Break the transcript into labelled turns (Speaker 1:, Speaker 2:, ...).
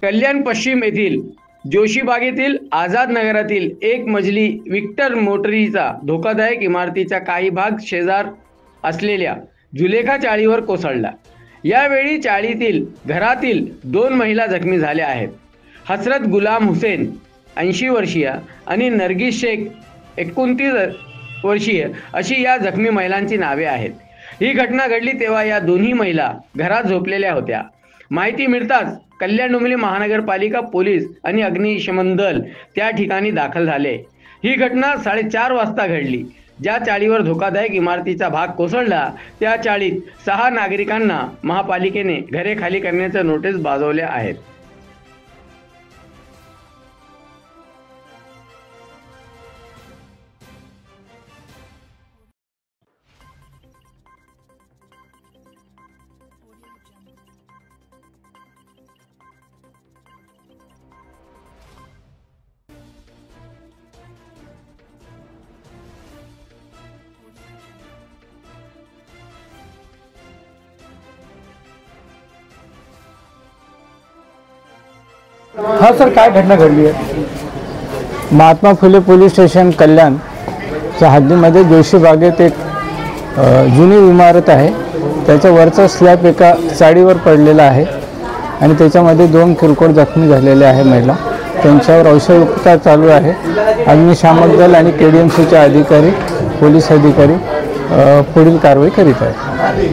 Speaker 1: कल्याण पश्चिम येथील जोशीबागेतील आझाद नगरातील एक मजली विक्टर मोटरीचा धोकादायक इमारतीचा काही भाग शेजार असलेल्या जुलेखा चाळीवर कोसळला। यावेळी चाळीतील घरातील 2 महिला जखमी झाल्या आहेत। हसरत गुलाम हुसेन 80 वर्षीय आणि नरगिस शेख 29 वर्षीय अशी या जखमी महिलांची नावे आहेत। ही घटना घडली तेव्हा या दोन्ही महिला घरात झोपलेल्या होत्या। माहिती मिळताच कल्याण डोंबिवली महानगरपालिका पोलीस आणि अग्निशमन दल त्या ठिकाणी दाखल झाले। ही घटना 4:30 वाजता घडली। ज्या चाळीवर धोकादायक इमारतीचा भाग कोसळला त्या चाळीत 6 नागरिकांना महापालिकेने घरे खाली करण्याचे नोटीस बजावल्या आहेत।
Speaker 2: हाँ सर, काय घटना घडली आहे? महात्मा फुले पोलीस स्टेशन कल्याण च्या हद्दीमध्ये जोशीबागेत एक जुनी इमारत आहे। त्याच्या वरचा स्लॅब एका चाळीवर पडलेला आहे आणि त्याच्यामध्ये 2 किरकोळ जखमी झालेले आहे महिला। त्यांच्यावर औषधोपचार चालू आहे। अग्निशामक दल आणि KDMCचे अधिकारी, पोलीस अधिकारी पुढील कारवाई करीत आहेत।